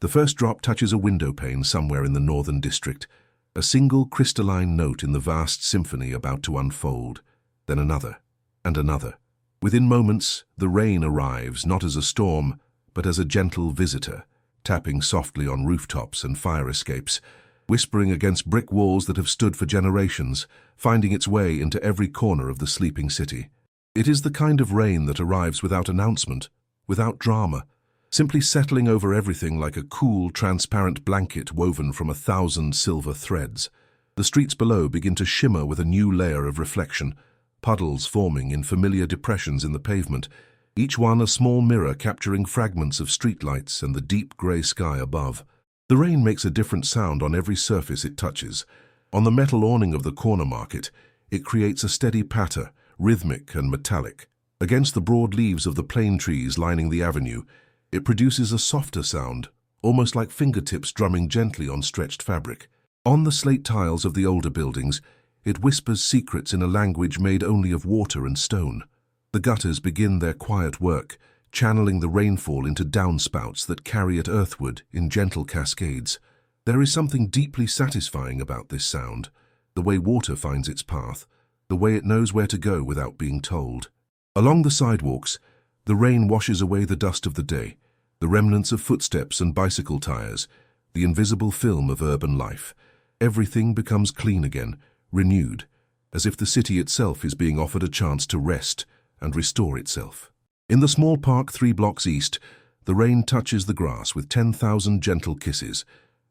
The first drop touches a window pane somewhere in the northern district, a single crystalline note in the vast symphony about to unfold, then another, and another. Within moments, the rain arrives not as a storm, but as a gentle visitor, tapping softly on rooftops and fire escapes, whispering against brick walls that have stood for generations, finding its way into every corner of the sleeping city. It is the kind of rain that arrives without announcement, without drama, simply settling over everything like a cool, transparent blanket woven from 1,000 silver threads. The streets below begin to shimmer with a new layer of reflection, puddles forming in familiar depressions in the pavement, each one a small mirror capturing fragments of streetlights and the deep grey sky above. The rain makes a different sound on every surface it touches. On the metal awning of the corner market, it creates a steady patter, rhythmic and metallic. Against the broad leaves of the plane trees lining the avenue, it produces a softer sound, almost like fingertips drumming gently on stretched fabric. On the slate tiles of the older buildings, it whispers secrets in a language made only of water and stone. The gutters begin their quiet work, channeling the rainfall into downspouts that carry it earthward in gentle cascades. There is something deeply satisfying about this sound, the way water finds its path, the way it knows where to go without being told. Along the sidewalks, the rain washes away the dust of the day, the remnants of footsteps and bicycle tires, the invisible film of urban life. Everything becomes clean again, renewed, as if the city itself is being offered a chance to rest and restore itself. In the small park 3 blocks east, the rain touches the grass with 10,000 gentle kisses,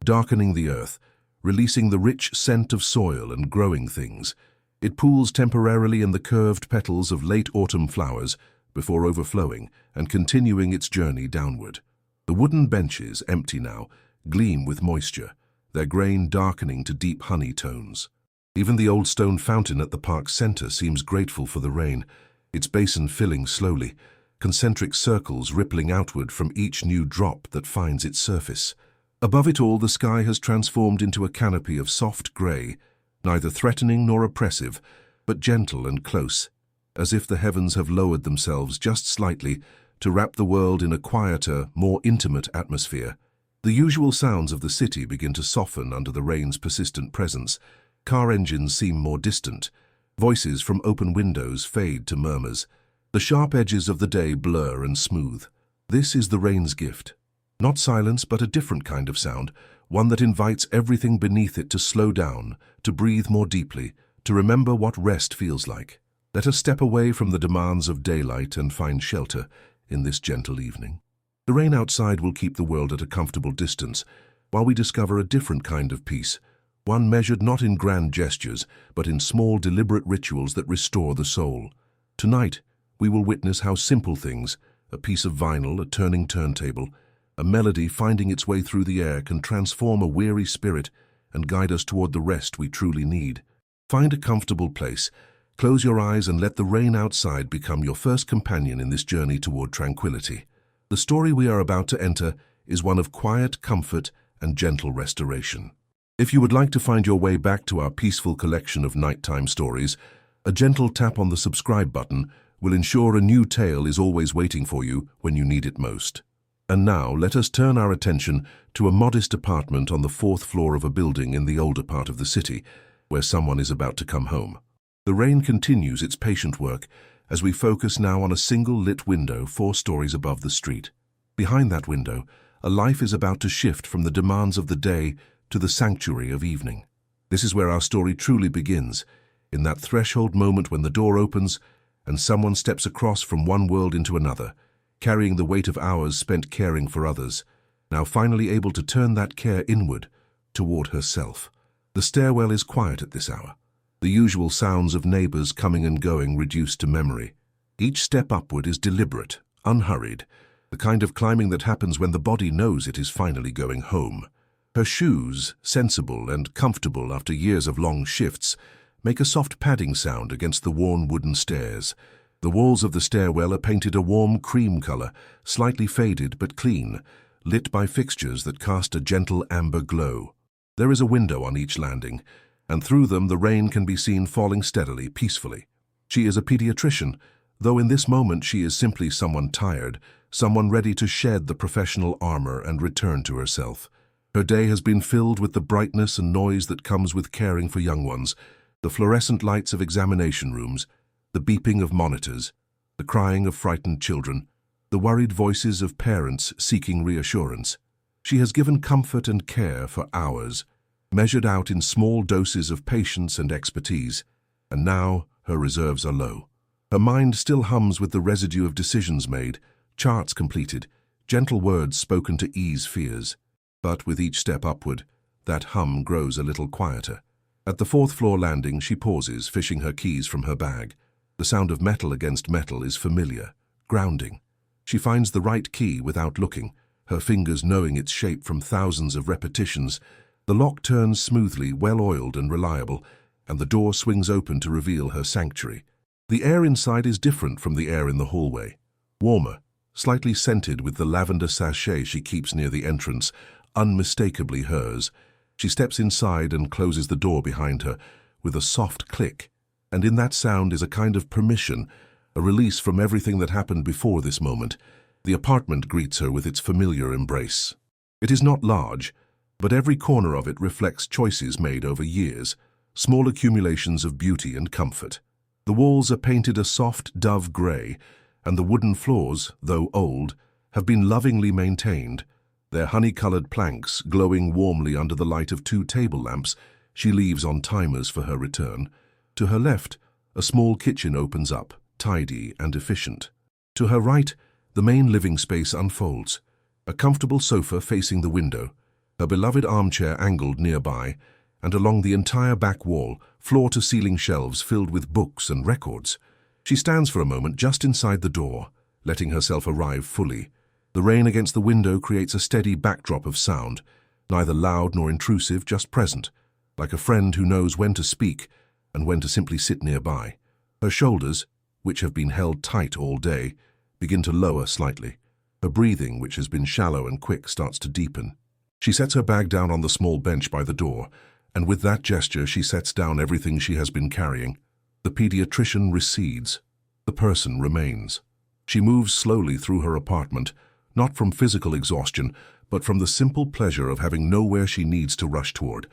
darkening the earth, releasing the rich scent of soil and growing things. It pools temporarily in the curved petals of late autumn flowers before overflowing and continuing its journey downward. The wooden benches, empty now, gleam with moisture, their grain darkening to deep honey tones. Even the old stone fountain at the park's center seems grateful for the rain, its basin filling slowly, concentric circles rippling outward from each new drop that finds its surface. Above it all, the sky has transformed into a canopy of soft grey, neither threatening nor oppressive, but gentle and close, as if the heavens have lowered themselves just slightly to wrap the world in a quieter, more intimate atmosphere. The usual sounds of the city begin to soften under the rain's persistent presence. Car engines seem more distant. Voices from open windows fade to murmurs. The sharp edges of the day blur and smooth. This is the rain's gift. Not silence, but a different kind of sound, one that invites everything beneath it to slow down, to breathe more deeply, to remember what rest feels like. Let us step away from the demands of daylight and find shelter in this gentle evening. The rain outside will keep the world at a comfortable distance, while we discover a different kind of peace, one measured not in grand gestures, but in small, deliberate rituals that restore the soul. Tonight, we will witness how simple things, a piece of vinyl, a turning turntable, a melody finding its way through the air, can transform a weary spirit and guide us toward the rest we truly need. Find a comfortable place, close your eyes and let the rain outside become your first companion in this journey toward tranquility. The story we are about to enter is one of quiet comfort and gentle restoration. If you would like to find your way back to our peaceful collection of nighttime stories, a gentle tap on the subscribe button will ensure a new tale is always waiting for you when you need it most. And now let us turn our attention to a modest apartment on the 4th floor of a building in the older part of the city, where someone is about to come home. The rain continues its patient work as we focus now on a single lit window 4 stories above the street. Behind that window, a life is about to shift from the demands of the day to the sanctuary of evening. This is where our story truly begins, in that threshold moment when the door opens and someone steps across from one world into another, carrying the weight of hours spent caring for others, now finally able to turn that care inward, toward herself. The stairwell is quiet at this hour, the usual sounds of neighbors coming and going reduced to memory. Each step upward is deliberate, unhurried, the kind of climbing that happens when the body knows it is finally going home. Her shoes, sensible and comfortable after years of long shifts, make a soft padding sound against the worn wooden stairs. The walls of the stairwell are painted a warm cream color, slightly faded but clean, lit by fixtures that cast a gentle amber glow. There is a window on each landing, and through them the rain can be seen falling steadily, peacefully. She is a pediatrician, though in this moment she is simply someone tired, someone ready to shed the professional armor and return to herself. Her day has been filled with the brightness and noise that comes with caring for young ones, the fluorescent lights of examination rooms, the beeping of monitors, the crying of frightened children, the worried voices of parents seeking reassurance. She has given comfort and care for hours, measured out in small doses of patience and expertise, and now her reserves are low. Her mind still hums with the residue of decisions made, charts completed, gentle words spoken to ease fears. But with each step upward, that hum grows a little quieter. At the fourth-floor landing, she pauses, fishing her keys from her bag. The sound of metal against metal is familiar, grounding. She finds the right key without looking, her fingers knowing its shape from thousands of repetitions. The lock turns smoothly, well-oiled and reliable, and the door swings open to reveal her sanctuary. The air inside is different from the air in the hallway. Warmer, slightly scented with the lavender sachet she keeps near the entrance, unmistakably hers. She steps inside and closes the door behind her with a soft click, and in that sound is a kind of permission, a release from everything that happened before this moment. The apartment greets her with its familiar embrace. It is not large, but every corner of it reflects choices made over years, small accumulations of beauty and comfort. The walls are painted a soft dove grey, and the wooden floors, though old, have been lovingly maintained, their honey-coloured planks glowing warmly under the light of 2 table lamps she leaves on timers for her return. To her left, a small kitchen opens up, tidy and efficient. To her right, the main living space unfolds, a comfortable sofa facing the window, her beloved armchair angled nearby, and along the entire back wall, floor-to-ceiling shelves filled with books and records. She stands for a moment just inside the door, letting herself arrive fully. The rain against the window creates a steady backdrop of sound, neither loud nor intrusive, just present, like a friend who knows when to speak and when to simply sit nearby. Her shoulders, which have been held tight all day, begin to lower slightly. Her breathing, which has been shallow and quick, starts to deepen. She sets her bag down on the small bench by the door, and with that gesture she sets down everything she has been carrying. The pediatrician recedes. The person remains. She moves slowly through her apartment, not from physical exhaustion, but from the simple pleasure of having nowhere she needs to rush toward.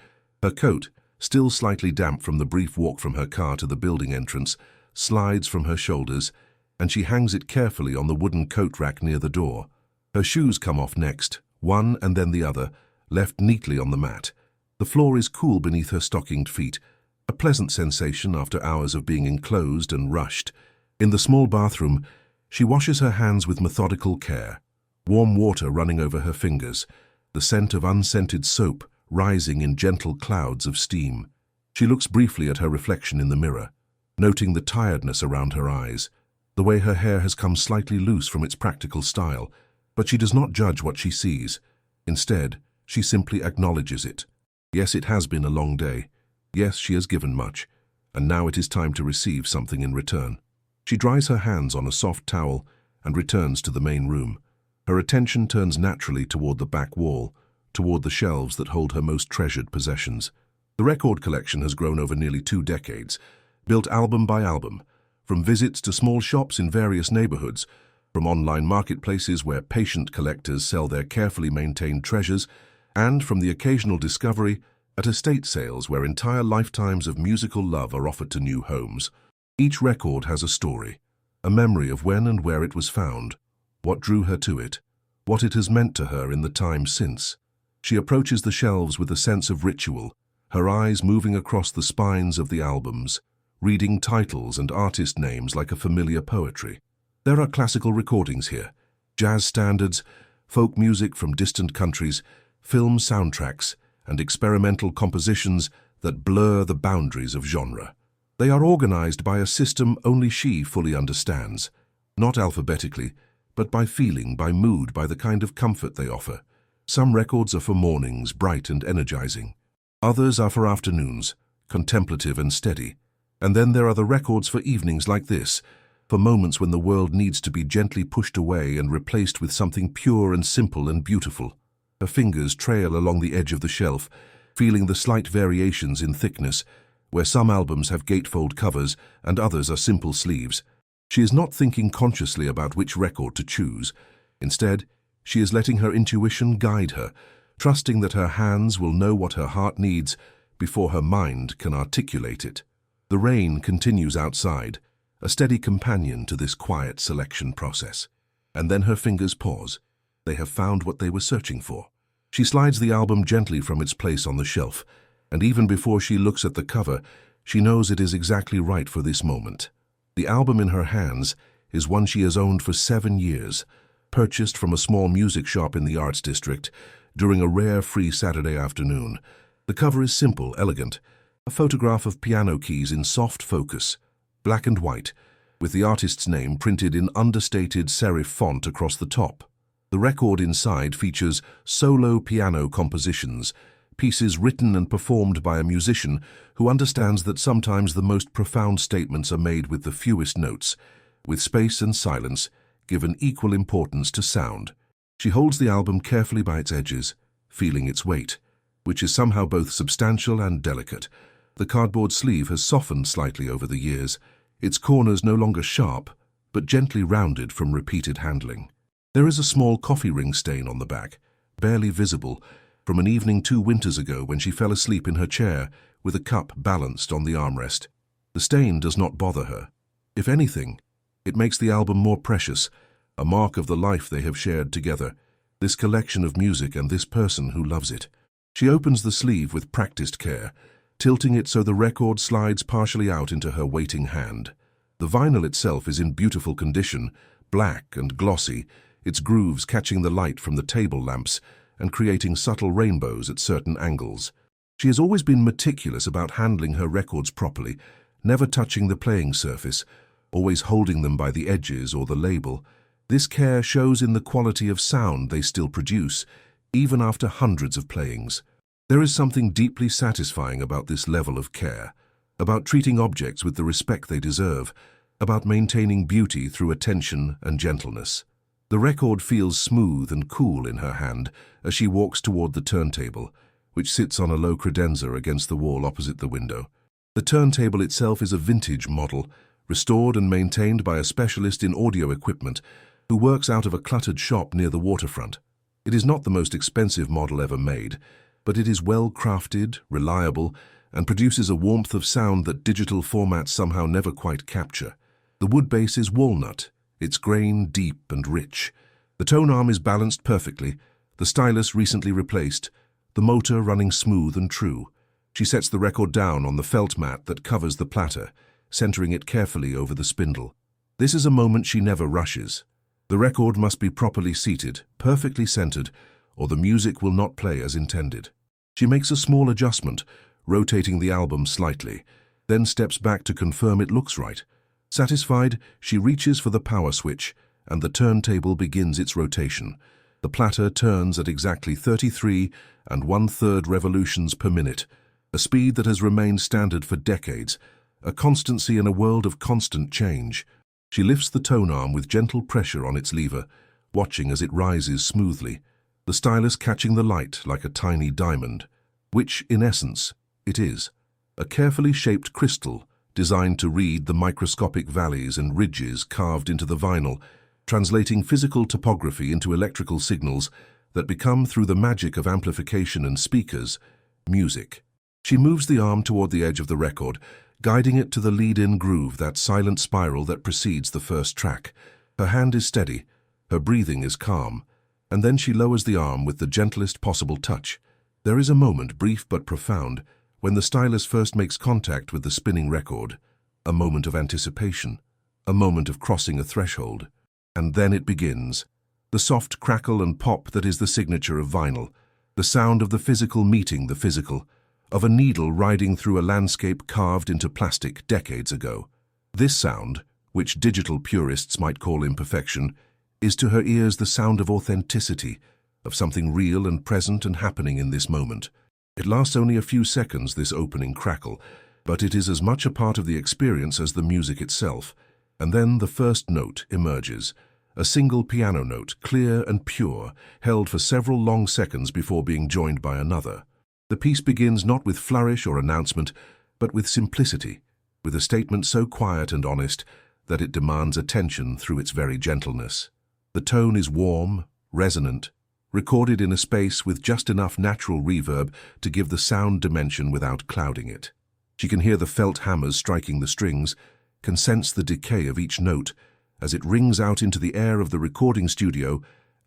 Her coat, still slightly damp from the brief walk from her car to the building entrance, slides from her shoulders, and she hangs it carefully on the wooden coat rack near the door. Her shoes come off next, one and then the other, left neatly on the mat. The floor is cool beneath her stockinged feet, a pleasant sensation after hours of being enclosed and rushed. In the small bathroom, she washes her hands with methodical care, warm water running over her fingers, the scent of unscented soap rising in gentle clouds of steam. She looks briefly at her reflection in the mirror, noting the tiredness around her eyes, the way her hair has come slightly loose from its practical style, but she does not judge what she sees. Instead, she simply acknowledges it. Yes, it has been a long day. Yes, she has given much, and now it is time to receive something in return. She dries her hands on a soft towel and returns to the main room. Her attention turns naturally toward the back wall, toward the shelves that hold her most treasured possessions. The record collection has grown over nearly 2 decades, built album by album, from visits to small shops in various neighborhoods, from online marketplaces where patient collectors sell their carefully maintained treasures, and from the occasional discovery at estate sales where entire lifetimes of musical love are offered to new homes. Each record has a story, a memory of when and where it was found, what drew her to it, what it has meant to her in the time since. She approaches the shelves with a sense of ritual, her eyes moving across the spines of the albums, reading titles and artist names like a familiar poetry. There are classical recordings here, jazz standards, folk music from distant countries, film soundtracks, and experimental compositions that blur the boundaries of genre. They are organized by a system only she fully understands, not alphabetically, but by feeling, by mood, by the kind of comfort they offer. Some records are for mornings, bright and energizing. Others are for afternoons, contemplative and steady. And then there are the records for evenings like this, for moments when the world needs to be gently pushed away and replaced with something pure and simple and beautiful. Her fingers trail along the edge of the shelf, feeling the slight variations in thickness, where some albums have gatefold covers and others are simple sleeves. She is not thinking consciously about which record to choose. Instead, she is letting her intuition guide her, trusting that her hands will know what her heart needs before her mind can articulate it. The rain continues outside, a steady companion to this quiet selection process. And then her fingers pause. They have found what they were searching for. She slides the album gently from its place on the shelf, and even before she looks at the cover, she knows it is exactly right for this moment. The album in her hands is one she has owned for 7 years, purchased from a small music shop in the Arts District during a rare free Saturday afternoon. The cover is simple, elegant, a photograph of piano keys in soft focus, black and white, with the artist's name printed in understated serif font across the top. The record inside features solo piano compositions, pieces written and performed by a musician who understands that sometimes the most profound statements are made with the fewest notes, with space and silence given equal importance to sound. She holds the album carefully by its edges, feeling its weight, which is somehow both substantial and delicate. The cardboard sleeve has softened slightly over the years, its corners no longer sharp, but gently rounded from repeated handling. There is a small coffee ring stain on the back, barely visible, from an evening 2 winters ago when she fell asleep in her chair with a cup balanced on the armrest. The stain does not bother her. If anything, it makes the album more precious, a mark of the life they have shared together, this collection of music and this person who loves it. She opens the sleeve with practiced care, tilting it so the record slides partially out into her waiting hand. The vinyl itself is in beautiful condition, black and glossy, its grooves catching the light from the table lamps and creating subtle rainbows at certain angles. She has always been meticulous about handling her records properly, never touching the playing surface, always holding them by the edges or the label. This care shows in the quality of sound they still produce, even after hundreds of playings. There is something deeply satisfying about this level of care, about treating objects with the respect they deserve, about maintaining beauty through attention and gentleness. The record feels smooth and cool in her hand as she walks toward the turntable, which sits on a low credenza against the wall opposite the window. The turntable itself is a vintage model, restored and maintained by a specialist in audio equipment who works out of a cluttered shop near the waterfront. It is not the most expensive model ever made, but it is well crafted, reliable, and produces a warmth of sound that digital formats somehow never quite capture. The wood base is walnut, its grain deep and rich. The tone arm is balanced perfectly, the stylus recently replaced, the motor running smooth and true. She sets the record down on the felt mat that covers the platter, centering it carefully over the spindle. This is a moment she never rushes. The record must be properly seated, perfectly centered, or the music will not play as intended. She makes a small adjustment, rotating the album slightly, then steps back to confirm it looks right. Satisfied, she reaches for the power switch, and the turntable begins its rotation. The platter turns at exactly 33 1/3 revolutions per minute, a speed that has remained standard for decades, a constancy in a world of constant change. She lifts the tone arm with gentle pressure on its lever, watching as it rises smoothly, the stylus catching the light like a tiny diamond, which, in essence, it is. A carefully shaped crystal designed to read the microscopic valleys and ridges carved into the vinyl, translating physical topography into electrical signals that become, through the magic of amplification and speakers, music. She moves the arm toward the edge of the record, guiding it to the lead-in groove, that silent spiral that precedes the first track. Her hand is steady, her breathing is calm, and then she lowers the arm with the gentlest possible touch. There is a moment, brief but profound, when the stylus first makes contact with the spinning record, a moment of anticipation, a moment of crossing a threshold. And then it begins. The soft crackle and pop that is the signature of vinyl, the sound of the physical meeting the physical, of a needle riding through a landscape carved into plastic decades ago. This sound, which digital purists might call imperfection, is to her ears the sound of authenticity, of something real and present and happening in this moment. It lasts only a few seconds, this opening crackle, but it is as much a part of the experience as the music itself. And then the first note emerges, a single piano note, clear and pure, held for several long seconds before being joined by another. The piece begins not with flourish or announcement, but with simplicity, with a statement so quiet and honest that it demands attention through its very gentleness. The tone is warm, resonant, recorded in a space with just enough natural reverb to give the sound dimension without clouding it. She can hear the felt hammers striking the strings, can sense the decay of each note as it rings out into the air of the recording studio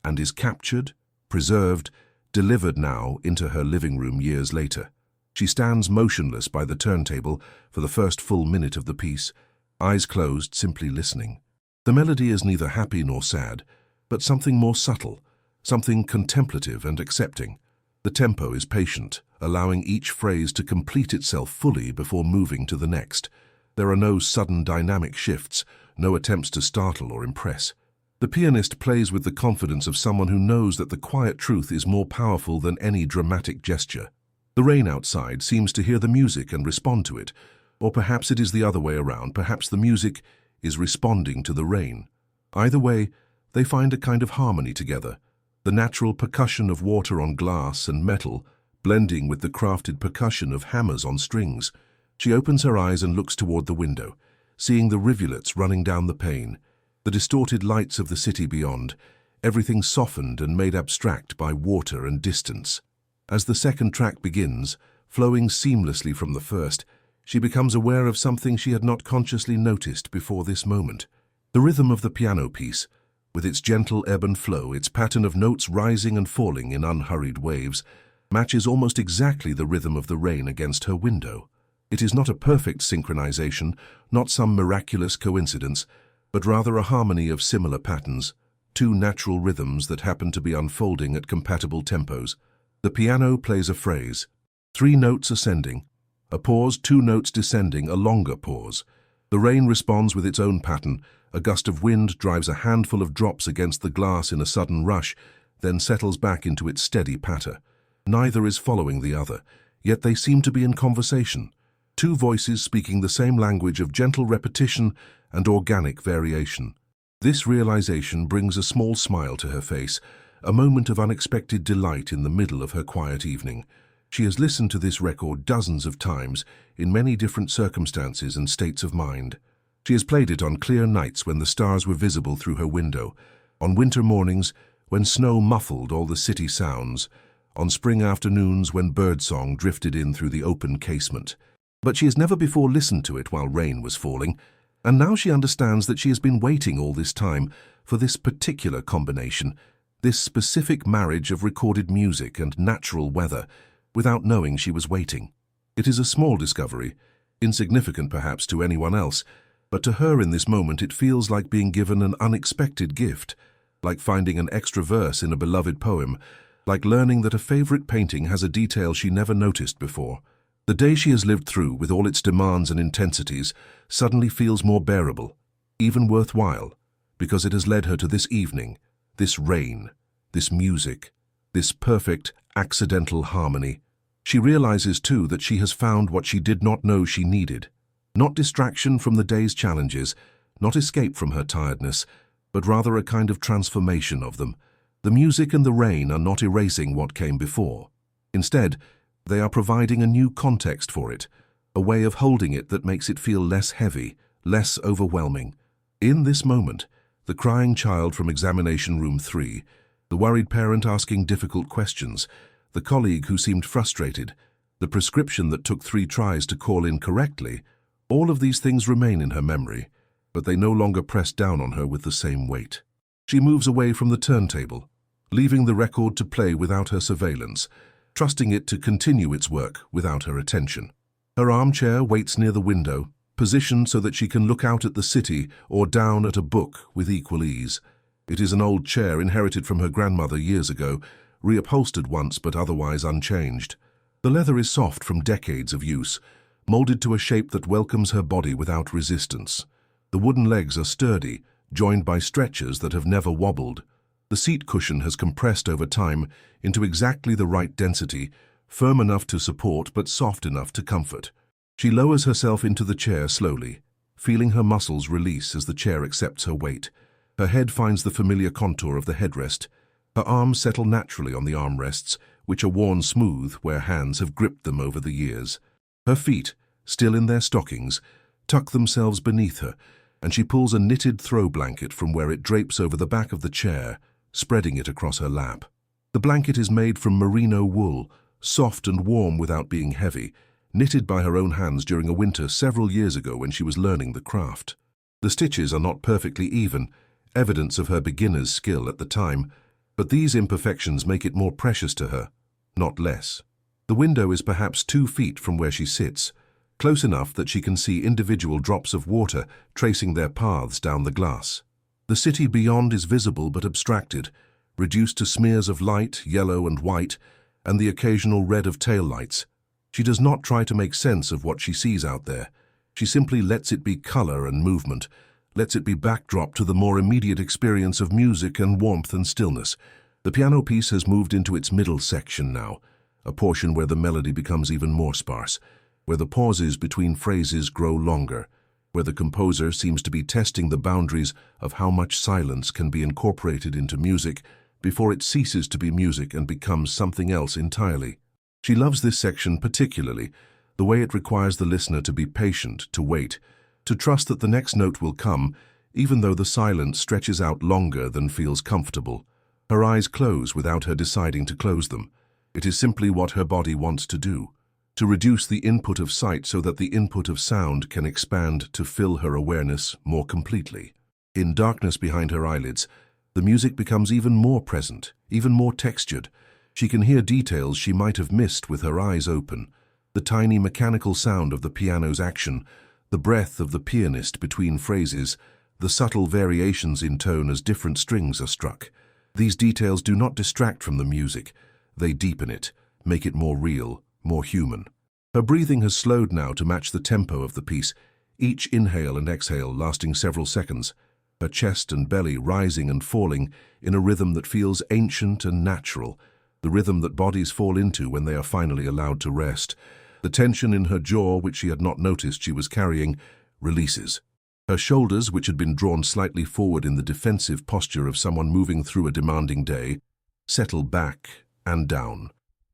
and is captured, preserved, delivered now into her living room years later. She stands motionless by the turntable for the first full minute of the piece, eyes closed, simply listening. The melody is neither happy nor sad, but something more subtle, something contemplative and accepting. The tempo is patient, allowing each phrase to complete itself fully before moving to the next. There are no sudden dynamic shifts, no attempts to startle or impress. The pianist plays with the confidence of someone who knows that the quiet truth is more powerful than any dramatic gesture. The rain outside seems to hear the music and respond to it, or perhaps it is the other way around. Perhaps the music is responding to the rain. Either way, they find a kind of harmony together, the natural percussion of water on glass and metal blending with the crafted percussion of hammers on strings. She opens her eyes and looks toward the window, seeing the rivulets running down the pane, the distorted lights of the city beyond, everything softened and made abstract by water and distance. As the second track begins, flowing seamlessly from the first, she becomes aware of something she had not consciously noticed before this moment. The rhythm of the piano piece, with its gentle ebb and flow, its pattern of notes rising and falling in unhurried waves, matches almost exactly the rhythm of the rain against her window. It is not a perfect synchronization, not some miraculous coincidence, but rather a harmony of similar patterns, two natural rhythms that happen to be unfolding at compatible tempos. The piano plays a phrase, 3 notes ascending, a pause, 2 notes descending, a longer pause. The rain responds with its own pattern. A gust of wind drives a handful of drops against the glass in a sudden rush, then settles back into its steady patter. Neither is following the other, yet they seem to be in conversation. Two voices speaking the same language of gentle repetition and organic variation. This realization brings a small smile to her face, a moment of unexpected delight in the middle of her quiet evening. She has listened to this record dozens of times, in many different circumstances and states of mind. She has played it on clear nights when the stars were visible through her window, on winter mornings when snow muffled all the city sounds, on spring afternoons when birdsong drifted in through the open casement. But she has never before listened to it while rain was falling, and now she understands that she has been waiting all this time for this particular combination, this specific marriage of recorded music and natural weather, without knowing she was waiting. It is a small discovery, insignificant perhaps to anyone else, but to her in this moment it feels like being given an unexpected gift, like finding an extra verse in a beloved poem, like learning that a favorite painting has a detail she never noticed before. The day she has lived through, with all its demands and intensities, suddenly feels more bearable, even worthwhile, because it has led her to this evening, this rain, this music, this perfect, accidental harmony. She realizes, too, that she has found what she did not know she needed. Not distraction from the day's challenges, not escape from her tiredness, but rather a kind of transformation of them. The music and the rain are not erasing what came before. Instead, they are providing a new context for it, a way of holding it that makes it feel less heavy, less overwhelming. In this moment, the crying child from examination room 3, the worried parent asking difficult questions, the colleague who seemed frustrated, the prescription that took 3 tries to call in correctly, all of these things remain in her memory, but they no longer press down on her with the same weight. She moves away from the turntable, leaving the record to play without her surveillance, trusting it to continue its work without her attention. Her armchair waits near the window, positioned so that she can look out at the city or down at a book with equal ease. It is an old chair inherited from her grandmother years ago, reupholstered once but otherwise unchanged. The leather is soft from decades of use, molded to a shape that welcomes her body without resistance. The wooden legs are sturdy, joined by stretchers that have never wobbled. The seat cushion has compressed over time into exactly the right density, firm enough to support but soft enough to comfort. She lowers herself into the chair slowly, feeling her muscles release as the chair accepts her weight. Her head finds the familiar contour of the headrest. Her arms settle naturally on the armrests, which are worn smooth where hands have gripped them over the years. Her feet, still in their stockings, tuck themselves beneath her, and she pulls a knitted throw blanket from where it drapes over the back of the chair, spreading it across her lap. The blanket is made from merino wool, soft and warm without being heavy, knitted by her own hands during a winter several years ago when she was learning the craft. The stitches are not perfectly even, evidence of her beginner's skill at the time, but these imperfections make it more precious to her, not less. The window is perhaps 2 feet from where she sits, close enough that she can see individual drops of water tracing their paths down the glass. The city beyond is visible but abstracted, reduced to smears of light, yellow and white, and the occasional red of taillights. She does not try to make sense of what she sees out there. She simply lets it be color and movement, lets it be backdrop to the more immediate experience of music and warmth and stillness. The piano piece has moved into its middle section now, a portion where the melody becomes even more sparse, where the pauses between phrases grow longer, where the composer seems to be testing the boundaries of how much silence can be incorporated into music before it ceases to be music and becomes something else entirely. She loves this section particularly, the way it requires the listener to be patient, to wait, to trust that the next note will come, even though the silence stretches out longer than feels comfortable. Her eyes close without her deciding to close them. It is simply what her body wants to do, to reduce the input of sight so that the input of sound can expand to fill her awareness more completely. In darkness behind her eyelids, the music becomes even more present, even more textured. She can hear details she might have missed with her eyes open, the tiny mechanical sound of the piano's action, the breath of the pianist between phrases, the subtle variations in tone as different strings are struck. These details do not distract from the music. They deepen it, make it more real, more human. Her breathing has slowed now to match the tempo of the piece, each inhale and exhale lasting several seconds, her chest and belly rising and falling in a rhythm that feels ancient and natural, the rhythm that bodies fall into when they are finally allowed to rest. The tension in her jaw, which she had not noticed she was carrying, releases. Her shoulders, which had been drawn slightly forward in the defensive posture of someone moving through a demanding day, settle back and down.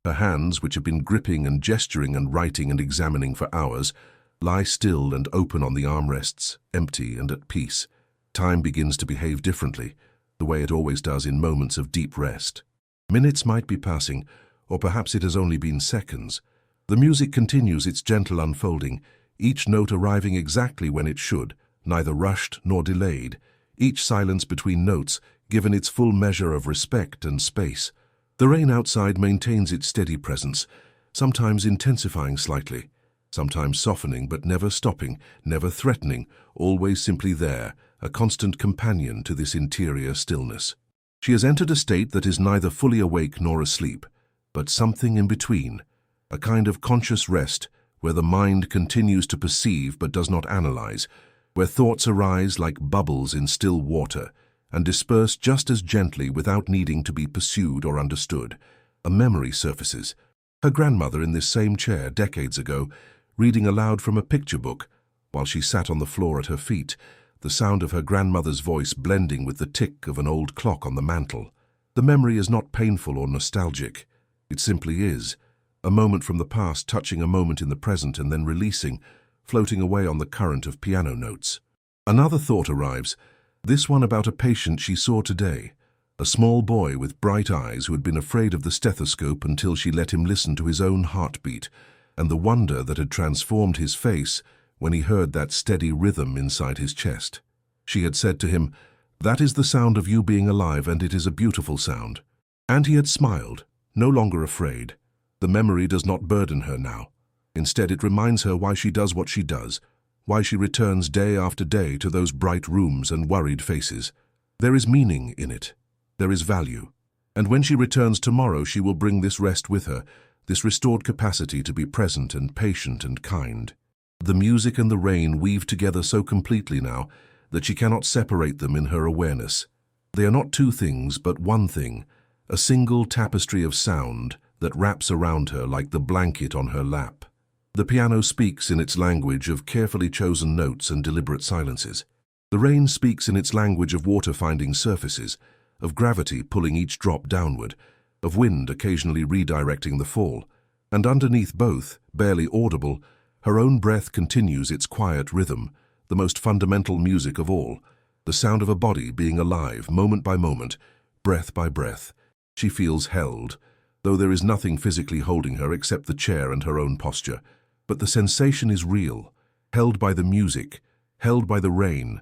Her hands, which have been gripping and gesturing and writing and examining for hours, lie still and open on the armrests, empty and at peace. Time begins to behave differently, the way it always does in moments of deep rest. Minutes might be passing, or perhaps it has only been seconds. The music continues its gentle unfolding, each note arriving exactly when it should, neither rushed nor delayed, each silence between notes given its full measure of respect and space. The rain outside maintains its steady presence, sometimes intensifying slightly, sometimes softening but never stopping, never threatening, always simply there, a constant companion to this interior stillness. She has entered a state that is neither fully awake nor asleep, but something in between, a kind of conscious rest where the mind continues to perceive but does not analyze, where thoughts arise like bubbles in still water and disperse just as gently without needing to be pursued or understood. A memory surfaces. Her grandmother in this same chair decades ago, reading aloud from a picture book, while she sat on the floor at her feet, the sound of her grandmother's voice blending with the tick of an old clock on the mantel. The memory is not painful or nostalgic. It simply is. A moment from the past touching a moment in the present and then releasing, floating away on the current of piano notes. Another thought arrives, this one about a patient she saw today, a small boy with bright eyes who had been afraid of the stethoscope until she let him listen to his own heartbeat, and the wonder that had transformed his face when he heard that steady rhythm inside his chest. She had said to him, "That is the sound of you being alive, and it is a beautiful sound." And he had smiled, no longer afraid. The memory does not burden her now. Instead, it reminds her why she does what she does, why she returns day after day to those bright rooms and worried faces. There is meaning in it. There is value. And when she returns tomorrow, she will bring this rest with her, this restored capacity to be present and patient and kind. The music and the rain weave together so completely now that she cannot separate them in her awareness. They are not two things, but one thing, a single tapestry of sound that wraps around her like the blanket on her lap. The piano speaks in its language of carefully chosen notes and deliberate silences. The rain speaks in its language of water finding surfaces, of gravity pulling each drop downward, of wind occasionally redirecting the fall. And underneath both, barely audible, her own breath continues its quiet rhythm, the most fundamental music of all, the sound of a body being alive, moment by moment, breath by breath. She feels held, though there is nothing physically holding her except the chair and her own posture. But the sensation is real, held by the music, held by the rain,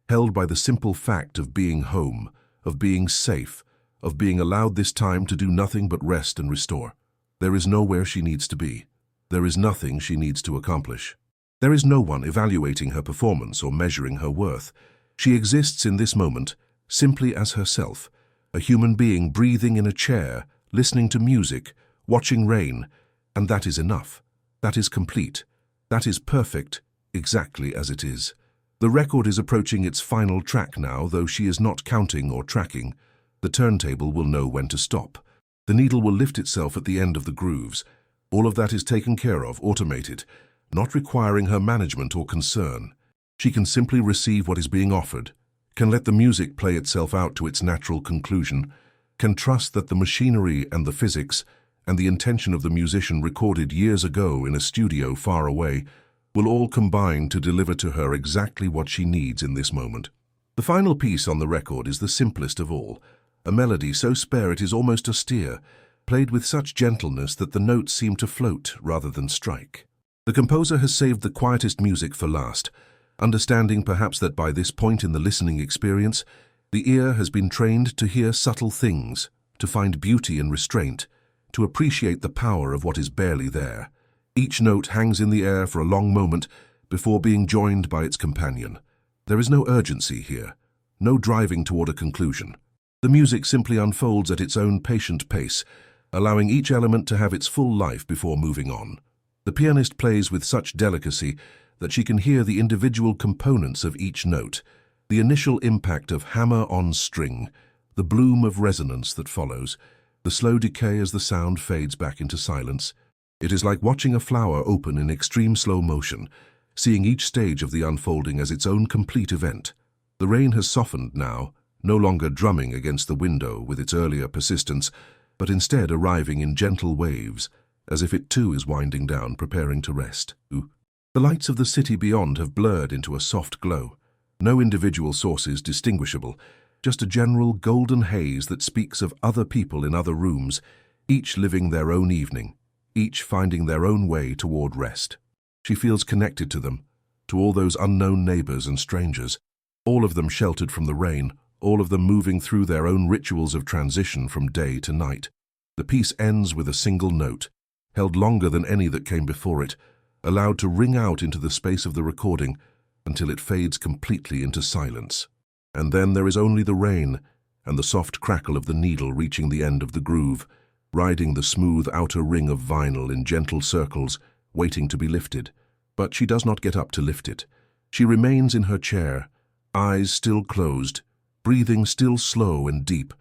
held by the simple fact of being home, of being safe, of being allowed this time to do nothing but rest and restore. There is nowhere she needs to be. There is nothing she needs to accomplish. There is no one evaluating her performance or measuring her worth. She exists in this moment simply as herself, a human being breathing in a chair, listening to music, watching rain, and that is enough. That is complete. That is perfect, exactly as it is. The record is approaching its final track now, though she is not counting or tracking. The turntable will know when to stop. The needle will lift itself at the end of the grooves. All of that is taken care of, automated, not requiring her management or concern. She can simply receive what is being offered, can let the music play itself out to its natural conclusion, can trust that the machinery and the physics and the intention of the musician recorded years ago in a studio far away will all combine to deliver to her exactly what she needs in this moment. The final piece on the record is the simplest of all, a melody so spare it is almost austere, played with such gentleness that the notes seem to float rather than strike. The composer has saved the quietest music for last, understanding perhaps that by this point in the listening experience, the ear has been trained to hear subtle things, to find beauty in restraint, to appreciate the power of what is barely there. Each note hangs in the air for a long moment before being joined by its companion. There is no urgency here, no driving toward a conclusion. The music simply unfolds at its own patient pace, allowing each element to have its full life before moving on. The pianist plays with such delicacy that she can hear the individual components of each note, the initial impact of hammer on string, the bloom of resonance that follows, the slow decay as the sound fades back into silence. It is like watching a flower open in extreme slow motion, seeing each stage of the unfolding as its own complete event. The rain has softened now, no longer drumming against the window with its earlier persistence, but instead arriving in gentle waves, as if it too is winding down, preparing to rest. The lights of the city beyond have blurred into a soft glow. No individual sources distinguishable, just a general golden haze that speaks of other people in other rooms, each living their own evening, each finding their own way toward rest. She feels connected to them, to all those unknown neighbors and strangers, all of them sheltered from the rain, all of them moving through their own rituals of transition from day to night. The piece ends with a single note, held longer than any that came before it, allowed to ring out into the space of the recording until it fades completely into silence. And then there is only the rain and the soft crackle of the needle reaching the end of the groove, riding the smooth outer ring of vinyl in gentle circles, waiting to be lifted. But she does not get up to lift it. She remains in her chair, eyes still closed, breathing still slow and deep,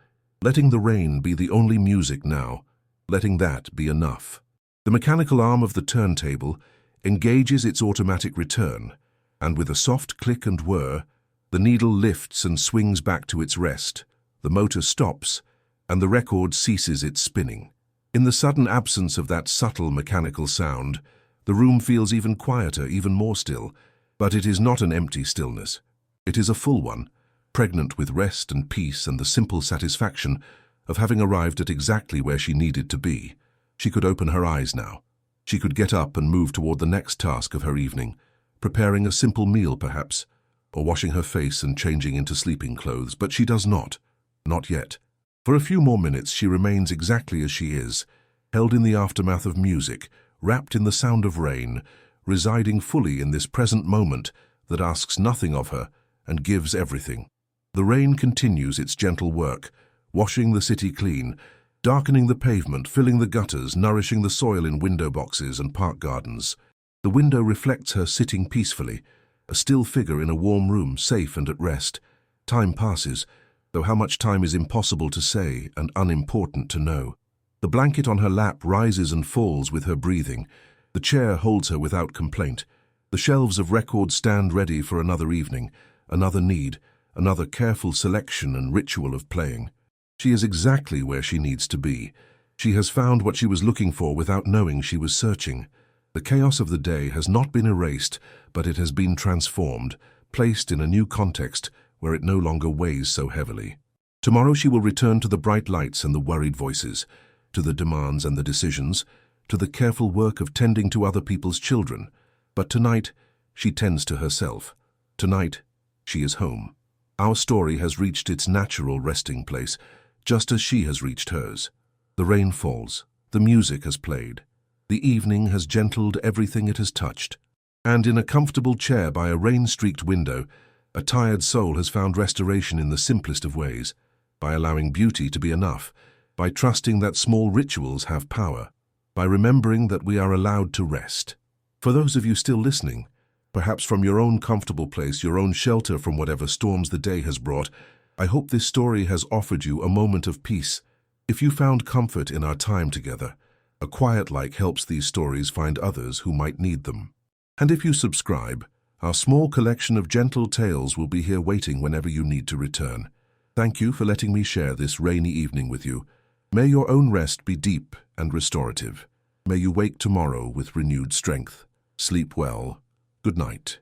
letting the rain be the only music now, letting that be enough. The mechanical arm of the turntable engages its automatic return, and with a soft click and whir, the needle lifts and swings back to its rest. The motor stops, and the record ceases its spinning. In the sudden absence of that subtle mechanical sound, the room feels even quieter, even more still, but it is not an empty stillness. It is a full one, pregnant with rest and peace and the simple satisfaction of having arrived at exactly where she needed to be. She could open her eyes now. She could get up and move toward the next task of her evening, preparing a simple meal perhaps, or washing her face and changing into sleeping clothes, but she does not. Not yet. For a few more minutes she remains exactly as she is, held in the aftermath of music, wrapped in the sound of rain, residing fully in this present moment that asks nothing of her and gives everything. The rain continues its gentle work, washing the city clean, darkening the pavement, filling the gutters, nourishing the soil in window boxes and park gardens. The window reflects her sitting peacefully, a still figure in a warm room, safe and at rest. Time passes, though how much time is impossible to say and unimportant to know. The blanket on her lap rises and falls with her breathing. The chair holds her without complaint. The shelves of records stand ready for another evening, another need, another careful selection and ritual of playing. She is exactly where she needs to be. She has found what she was looking for without knowing she was searching. The chaos of the day has not been erased, but it has been transformed, placed in a new context where it no longer weighs so heavily. Tomorrow she will return to the bright lights and the worried voices, to the demands and the decisions, to the careful work of tending to other people's children. But tonight, she tends to herself. Tonight, she is home. Our story has reached its natural resting place, just as she has reached hers. The rain falls, the music has played, the evening has gentled everything it has touched. And in a comfortable chair by a rain-streaked window, a tired soul has found restoration in the simplest of ways, by allowing beauty to be enough, by trusting that small rituals have power, by remembering that we are allowed to rest. For those of you still listening, perhaps from your own comfortable place, your own shelter from whatever storms the day has brought, I hope this story has offered you a moment of peace. If you found comfort in our time together, a quiet like helps these stories find others who might need them. And if you subscribe, our small collection of gentle tales will be here waiting whenever you need to return. Thank you for letting me share this rainy evening with you. May your own rest be deep and restorative. May you wake tomorrow with renewed strength. Sleep well. Good night.